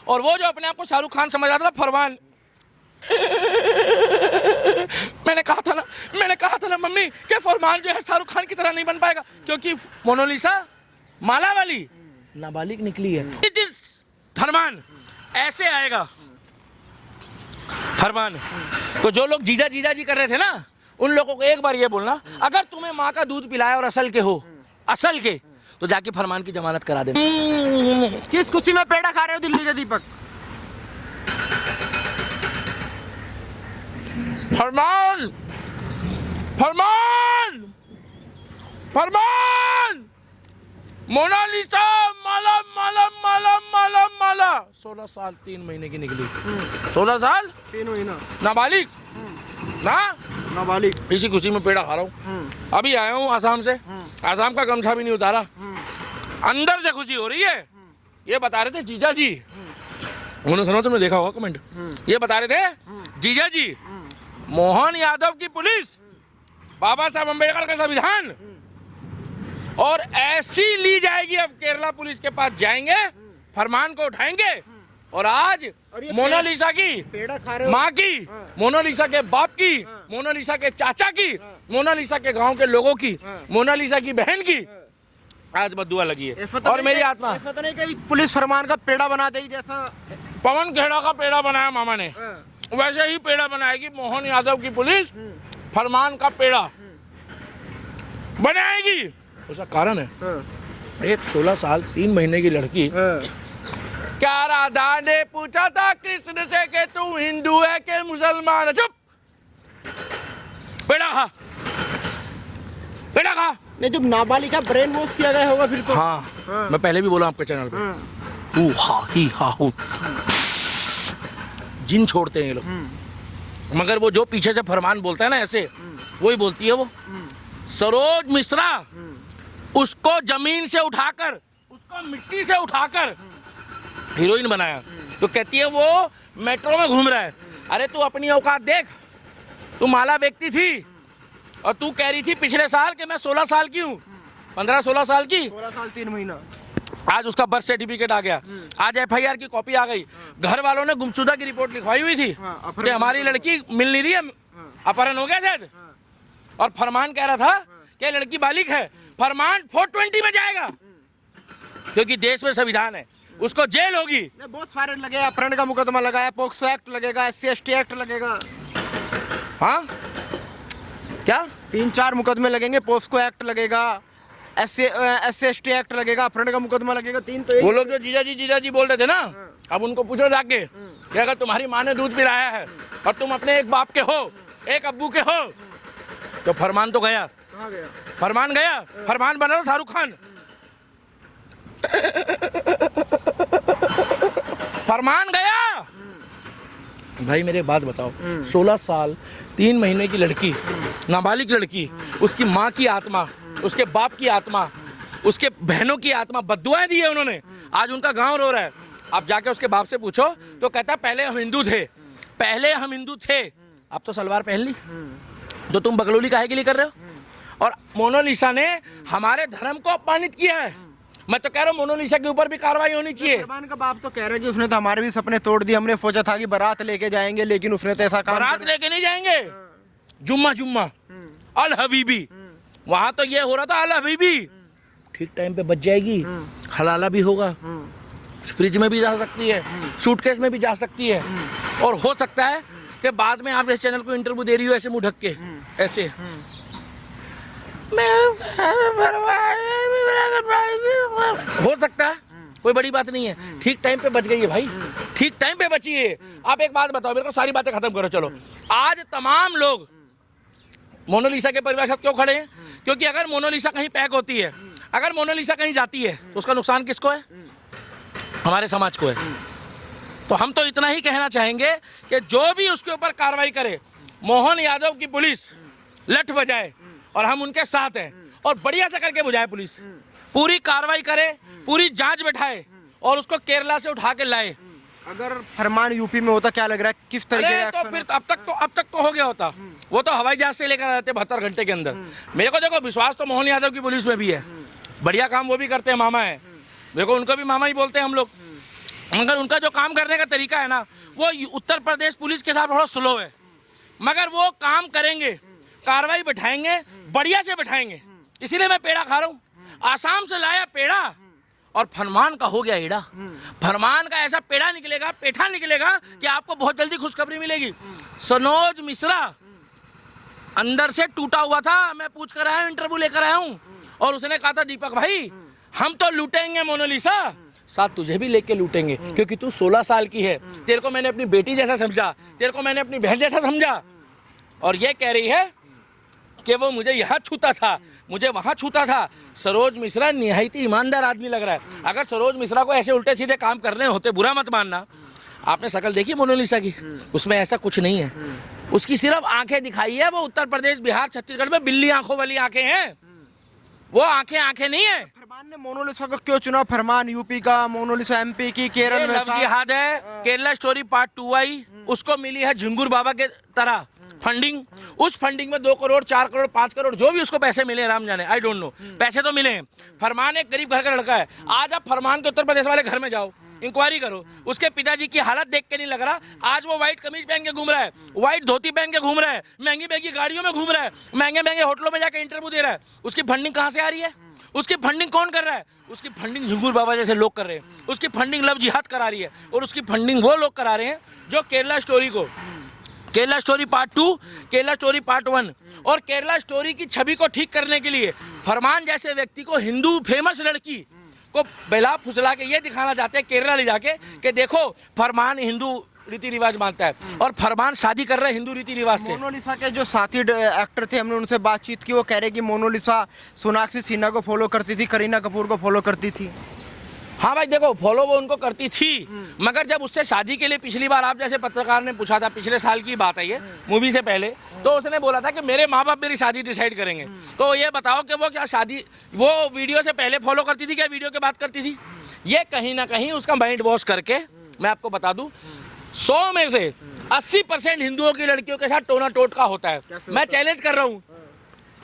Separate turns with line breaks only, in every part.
और वो जो अपने आप को शाहरुख खान समझ रहा था फरमान। मैंने कहा था ना मम्मी कि फरमान जो है शाहरुख खान की तरह नहीं बन पाएगा, क्योंकि मोनालिसा माला वाली नाबालिग निकली है। इट इज फरमान ऐसे आएगा फरमान। तो जो लोग जीजा जीजा जी कर रहे थे ना, उन लोगों को एक बार ये बोलना, अगर तुम्हें माँ का दूध पिलाया और असल के हो, असल के, तो जाके फरमान की जमानत करा दे।
किस खुशी में पेड़ा खा रहे हो दिल्ली के दीपक?
फरमान फरमान फरमान मोनालिसा माला माला माला माला माला 16 साल 3 महीने की निकली। 16 साल
3 महीना
नाबालिग ना,
नाबालिग।
इसी खुशी में पेड़ा खा रहा हूँ। अभी आया हूँ आसाम से, आसाम का गमछा भी नहीं उतारा, अंदर से खुशी हो रही है। ये बता रहे थे जीजा जी, उन्होंने सुना, तुमने देखा होगा कमेंट, ये बता रहे थे जीजा जी मोहन यादव की पुलिस, बाबा साहब अम्बेडकर का संविधान, और ऐसी ली जाएगी। अब केरला पुलिस के पास जाएंगे, फरमान को उठाएंगे, और आज मोनालिसा की माँ की, मोनालिसा के बाप की, मोनालिसा के चाचा की, मोनालिसा के गांव के लोगों की, मोनालिसा की बहन की आज बद्दुआ लगी है। और मेरी आत्मा
पता नहीं कि पुलिस फरमान का पेड़ा बना देगी, जैसा
पवन खेड़ा का पेड़ा बनाया मामा ने, वैसे ही पेड़ा बनाएगी मोहन यादव की पुलिस, फरमान का पेड़ा बनाएगी। उसका कारण है, एक 16 साल 3 महीने की लड़की, क्या राधा ने पूछा था कृष्ण से कि तू हिंदू है कि मुसलमान है? चुप, पेड़ा खा, पेड़ा खा।
नहीं, जब नाबालिग का ब्रेन वॉश किया गया होगा फिर तो।
हाँ, मैं पहले भी बोला आपके चैनल पे, हा ही हा हूँ, जिन छोड़ते हैं ये लोग, मगर वो जो पीछे से फरमान बोलता है ना ऐसे, वही बोलती है वो। सरोज मिश्रा उसको जमीन से उठाकर, उसको मिट्टी से उठाकर हीरोइन बनाया, तो कहती है वो मेट्रो में घूम रहा है। अरे तू अपनी औकात देख, तू माला बेचती थी और तू कह रही थी पिछले साल कि मैं 16 साल की हूँ, 15-16 साल की,
16 साल 3 महीना।
आज उसका बर्थ सर्टिफिकेट आ गया, आज FIR की कॉपी आ गई, घर वालों ने गुमशुदा की रिपोर्ट लिखवाई हुई थी कि हमारी लड़की मिल नहीं रही है, अपहरण हो गया शायद, और फरमान कह रहा था कि लड़की बालिग है। फरमान 420 में जाएगा, क्योंकि देश में संविधान है, उसको जेल होगी।
बहुत सारे लगे, अपहरण का मुकदमा लगाया, पोक्सो एक्ट लगेगा, SC ST एक्ट लगेगा।
हाँ क्या
3-4 मुकदमे लगेंगे, पोस्को एक्ट लगेगा, SC ST एक्ट लगेगा, अपहरण का मुकदमा लगेगा, 3 तो।
वो लोग जो जीजा जी बोल रहे थे ना, अब उनको पूछो जाके कि अगर तुम्हारी माँ ने दूध पिलाया है और तुम अपने एक बाप के हो, एक अब्बू के हो, तो फरमान तो गया।
कहाँ गया?
फरमान गया, फरमान बना शाहरुख खान। फरमान गया। भाई मेरे बात बताओ, 16 साल 3 महीने की लड़की, नाबालिग लड़की, उसकी माँ की आत्मा, उसके बाप की आत्मा, उसके बहनों की आत्मा, बद्दुआएं दी है उन्होंने, आज उनका गांव रो रहा है। आप जाके उसके बाप से पूछो तो कहता पहले हम हिंदू थे, पहले हम हिंदू थे, अब तो सलवार पहन ली, तो तुम बगलोली काहे के लिए कर रहे हो? और मोनालिसा ने हमारे धर्म को अपमानित किया है। मैं तो कह रहा हूँ मोनालिसा के ऊपर भी कार्रवाई होनी चाहिए।
फरमान का बाप तो कह रहा है कि उसने तो हमारे भी सपने तोड़ दिए, हमने सोचा था कि बारात लेके जाएंगे, लेकिन उसने तो ऐसा काम।
बारात लेके नहीं जाएंगे, जुम्मा अल हबीबी, वहां तो ये हो रहा था अल हबीबी, ठीक टाइम पे बच जाएगी, हलाला भी होगा, फ्रिज में भी जा सकती है, सूटकेस में भी जा सकती है, और हो सकता है कि बाद में आप इस चैनल को इंटरव्यू दे रही हो ऐसे मुंह ढक के, ऐसे हो सकता है, कोई बड़ी बात नहीं है। ठीक टाइम पे बच गई है भाई, ठीक टाइम पे बची है। आप एक बात बताओ मेरे को, सारी बातें खत्म करो। चलो, आज तमाम लोग मोनालिसा के परिवार के साथ क्यों खड़े हैं? क्योंकि अगर मोनालिसा कहीं पैक होती है, अगर मोनालिसा कहीं जाती है, तो उसका नुकसान किसको है? हमारे समाज को है। तो हम तो इतना ही कहना चाहेंगे कि जो भी उसके ऊपर कार्रवाई करे, मोहन यादव की पुलिस लठ बजाए, और हम उनके साथ हैं, और बढ़िया से करके बुझाए पुलिस, पूरी कार्रवाई करे, पूरी जांच बैठाए, और उसको केरला से उठा के लाए।
अगर फरमान यूपी में होता, क्या लग रहा है किस तरीके
अरे तो फिर अब तक तो हो गया होता। वो तो हवाई जहाज से लेकर आते 72 घंटे के अंदर। मेरे को देखो विश्वास तो मोहन यादव की पुलिस में भी है, बढ़िया काम वो भी करते हैं, मामा है, देखो उनको भी मामा ही बोलते हैं हम लोग। मगर उनका जो काम करने का तरीका है ना, वो उत्तर प्रदेश पुलिस के साथ थोड़ा स्लो है, मगर वो काम करेंगे, कार्रवाई बैठाएंगे, बढ़िया से बैठाएंगे। इसीलिए मैं पेड़ा खा रहा हूँ। आसाम से लाया पेड़ा और फरमान का हो गया एड़ा। फरमान का ऐसा पेड़ा निकलेगा, पेठा निकलेगा कि आपको बहुत जल्दी खुशखबरी मिलेगी। सनोज मिश्रा अंदर से टूटा हुआ था, मैं पूछ कर आया हूँ, इंटरव्यू लेकर आया हूँ, और उसने कहा था दीपक भाई हम तो लूटेंगे मोनालिसा, साथ तुझे भी लेके लूटेंगे, क्योंकि तू 16 साल की है, तेरे को मैंने अपनी बेटी जैसा समझा, तेरे को मैंने अपनी बहन जैसा समझा। और ये कह रही है कि वो मुझे यहाँ छूता था, मुझे वहाँ छूता था। सरोज मिश्रा निहायत ईमानदार आदमी लग रहा है। अगर सरोज मिश्रा को ऐसे उल्टे सीधे काम करने होते, बुरा मत मानना, आपने शक्ल देखी मोनालिसा की, उसमें ऐसा कुछ नहीं है। उसकी सिर्फ आंखें दिखाई है, वो उत्तर प्रदेश, बिहार, छत्तीसगढ़ में बिल्ली आंखों वाली आंखें हैं, वो आंखें नहीं है।
फरमान ने मोनालिसा को क्यों चुना? फरमान यूपी का, मोनालिसा एमपी की, केरल में
जिहाद है। केरला स्टोरी पार्ट 2 आई, उसको मिली है झिंगुर बाबा के तरह फंडिंग। उस फंडिंग में 2 करोड़, 4 करोड़, 5 करोड़ जो भी उसको पैसे मिले, राम जाने, आई डोंट नो, पैसे तो मिले हैं। फरमान एक गरीब घर का लड़का है। आज आप फरमान के उत्तर प्रदेश वाले घर में जाओ, इंक्वायरी करो, उसके पिताजी की हालत देख के नहीं लग रहा। आज वो व्हाइट कमीज पहन के घूम रहा है, व्हाइट धोती पहन के घूम रहा है, महंगी महंगी गाड़ियों में घूम रहा है, महंगे महंगे होटलों में जाकर इंटरव्यू दे रहा है। उसकी फंडिंग कहाँ से आ रही है? उसकी फंडिंग कौन कर रहा है? उसकी फंडिंग झिंगुर बाबा जैसे लोग कर रहे हैं। उसकी फंडिंग लव जिहाद करा रही है, और उसकी फंडिंग वो लोग करा रहे हैं जो केरला स्टोरी को, Kerala story part 2, Kerala story part 1 और केरला स्टोरी की छवि को ठीक करने के लिए फरमान जैसे व्यक्ति को, हिंदू फेमस लड़की को बहला फुसला के ये दिखाना चाहते हैं केरला ले जाके कि देखो फरमान हिंदू रीति रिवाज मानता है, और फरमान शादी कर रहे हैं हिंदू रीति रिवाज से।
मोनालिसा के जो साथी एक्टर थे, हमने उनसे बातचीत की, वो कह रहे कि मोनालिसा सोनाक्षी सिन्हा को फॉलो करती थी, करीना कपूर को फॉलो करती थी।
हाँ भाई देखो, फॉलो वो उनको करती थी, मगर जब उससे शादी के लिए पिछली बार आप जैसे पत्रकार ने पूछा था, पिछले साल की बात है ये, मूवी से पहले, तो उसने बोला था कि मेरे माँ बाप मेरी शादी डिसाइड करेंगे। तो ये बताओ कि वो क्या शादी, वो वीडियो से पहले फॉलो करती थी क्या वीडियो के बाद करती थी? ये कहीं ना कहीं उसका माइंड वॉश करके, मैं आपको बता दूं, 100 में से 80% हिंदुओं की लड़कियों के साथ टोना टोटका होता है। मैं चैलेंज कर रहा हूँ,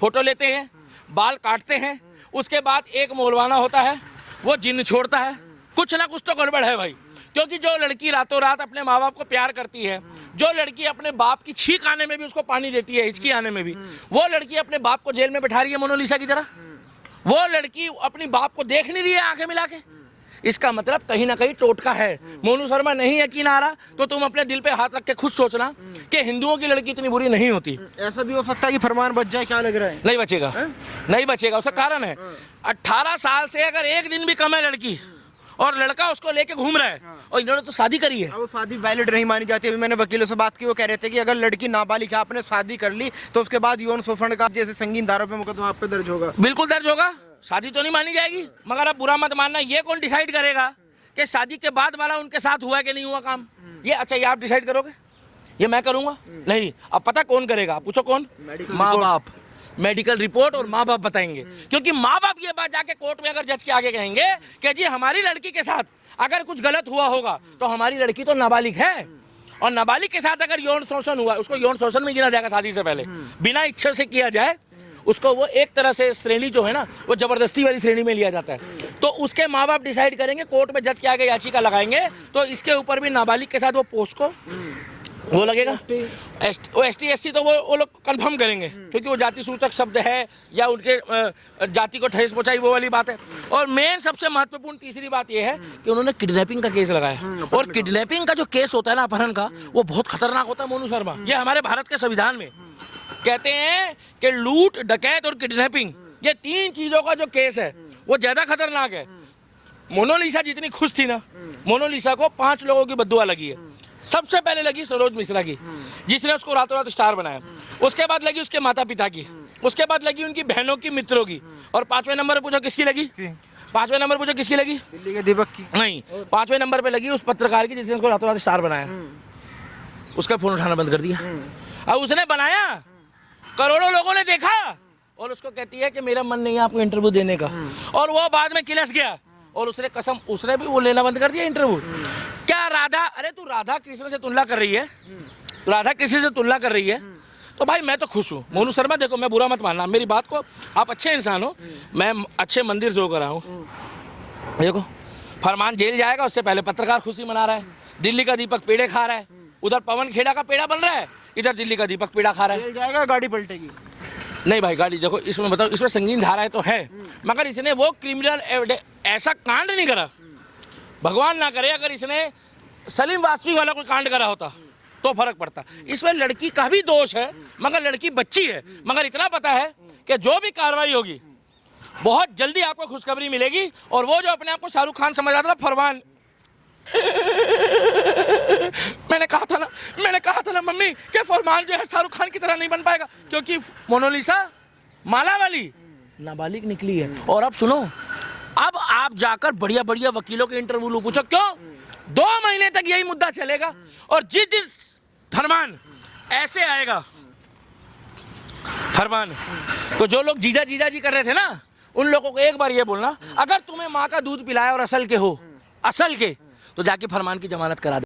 फोटो लेते हैं, बाल काटते हैं, उसके बाद एक मोलवाना होता है, वो जिन्न छोड़ता है, कुछ ना कुछ तो गड़बड़ है भाई। क्योंकि जो लड़की रातों रात अपने माँ बाप को प्यार करती है, जो लड़की अपने बाप की छींक आने में भी उसको पानी देती है, हिचकी आने में भी, वो लड़की अपने बाप को जेल में बैठा रही है मोनालिसा की तरह। वो लड़की अपनी बाप को देख नहीं रही है आंखें मिला के। इसका मतलब कहीं ना कहीं टोटका है। मोनू शर्मा नहीं यकीन आ रहा तो तुम अपने दिल पे हाथ रख के खुद सोचना कि हिंदुओं की लड़की इतनी बुरी नहीं होती।
ऐसा भी हो सकता है कि फरमान बच जाए, क्या लग रहा है?
नहीं बचेगा, नहीं बचेगा। उसका कारण है 18 साल से अगर एक दिन भी कम है लड़की और लड़का उसको लेके घूम रहा है, और इन्होंने तो शादी करी है।
वो शादी वैलिड नहीं मानी जाती। अभी मैंने वकीलों से बात की, वो कह रहे थे कि अगर लड़की नाबालिग है, आपने शादी कर ली, तो उसके बाद यौन शोषण का जैसे संगीन धाराओं पे मुकदमा आप पे दर्ज होगा।
बिल्कुल दर्ज होगा, शादी तो नहीं मानी जाएगी। मगर अब बुरा मत मानना, ये कौन डिसाइड करेगा कि शादी के बाद वाला उनके साथ हुआ कि नहीं हुआ काम? ये अच्छा, ये आप डिसाइड करोगे, ये मैं करूंगा? नहीं। अब पता कौन करेगा? पूछो कौन? माँ बाप। मेडिकल रिपोर्ट और माँ बाप बताएंगे, क्योंकि माँ बाप ये बात जाके कोर्ट में अगर जज के आगे कहेंगे कि जी हमारी लड़की के साथ अगर कुछ गलत हुआ होगा तो हमारी लड़की तो नाबालिग है, और नाबालिग के साथ अगर यौन शोषण हुआ, उसको यौन शोषण में गिना जाएगा। शादी से पहले बिना इच्छा से किया जाए उसको वो एक तरह से श्रेणी जो है ना, वो जबरदस्ती वाली श्रेणी में लिया जाता है। तो उसके माँ बाप डिसाइड करेंगे, कोर्ट में जज के आगे याचिका लगाएंगे, तो इसके ऊपर भी नाबालिग के साथ वो पोस्ट को वो लगेगा। ST SC तो वो लोग कंफर्म करेंगे, क्योंकि वो जाति सूचक शब्द है या उनके जाति को ठेस पहुंचाई, वो वाली बात है। और मेन सबसे महत्वपूर्ण तीसरी बात ये है कि उन्होंने किडनैपिंग का केस लगाया, और किडनैपिंग का जो केस होता है ना, अपहरण का, वो बहुत खतरनाक होता है। मोनू शर्मा, ये हमारे भारत के संविधान में कहते हैं कि लूट, डकैत और किडनैपिंग, ये 3 चीजों का जो केस है वो ज्यादा खतरनाक है। मोनालिसा जितनी खुश थी ना, मोनालिसा को 5 लोगों की बद्दुआ लगी है। सबसे पहले लगी सरोज मिश्रा की, जिसने उसको रातों रात स्टार बनाया। उसके बाद लगी उसके माता पिता की, उसके बाद लगी उनकी बहनों की, मित्रों की, और 5वें नंबर पे पूछो किसकी लगी? 5वें नंबर पूछो किसकी लगी?
दिल्ली के दीपक की।
नहीं, 5वें नंबर पे लगी उस पत्रकार की जिसने उसको रातों रात स्टार बनाया। उसका फोन उठाना बंद कर दिया। अब उसने बनाया, करोड़ों लोगों ने देखा, और उसको कहती है कि मेरा मन नहीं है आपको इंटरव्यू देने का, और वो बाद में किलस गया, और उसने कसम, उसने भी वो लेना बंद कर दिया इंटरव्यू। क्या राधा, अरे तू राधा कृष्ण से तुलना कर रही है, राधा कृष्ण से तुलना कर रही है, तो भाई मैं तो खुश हूँ। मोनू शर्मा देखो, मैं बुरा मत मानना मेरी बात को, आप अच्छे इंसान हो, मैं अच्छे मंदिर से होकर आया हूँ। देखो फरमान जेल जाएगा, उससे पहले पत्रकार खुशी मना रहा है। दिल्ली का दीपक पेड़े खा रहा है, उधर पवन खेड़ा का पेड़ा बन रहा है, इधर दिल्ली का दीपक पेड़ा खा रहा है।
जेल जाएगा, गाड़ी पलटेगी।
नहीं भाई, गाड़ी देखो इसमें बताओ, इसमें संगीन धाराएं तो है, मगर इसने वो क्रिमिनल ऐसा कांड नहीं करा। भगवान ना करे अगर इसने सलीम वास्तविक वाला कोई कांड करा होता तो फर्क पड़ता। इसमें लड़की का भी दोष है, मगर लड़की बच्ची है। मगर इतना पता है कि जो भी कार्रवाई होगी बहुत जल्दी आपको खुशखबरी मिलेगी। और वो जो अपने आप को शाहरुख खान समझ रहा था, फरमान मैंने कहा था ना मम्मी कि फरमान जो है शाहरुख खान की तरह नहीं बन पाएगा, क्योंकि मोनालिसा माला वाली नाबालिग निकली है। और अब सुनो, अब आप जाकर बढ़िया बढ़िया वकीलों के इंटरव्यू लो, पूछो क्यों 2 महीने तक यही मुद्दा चलेगा। और जिस दिन फरमान ऐसे आएगा, फरमान तो जो लोग जीजा जीजा जी कर रहे थे ना, उन लोगों को एक बार ये बोलना, अगर तुम्हें माँ का दूध पिलाया और असल के हो, असल के, तो जाके फरमान की जमानत करा दे।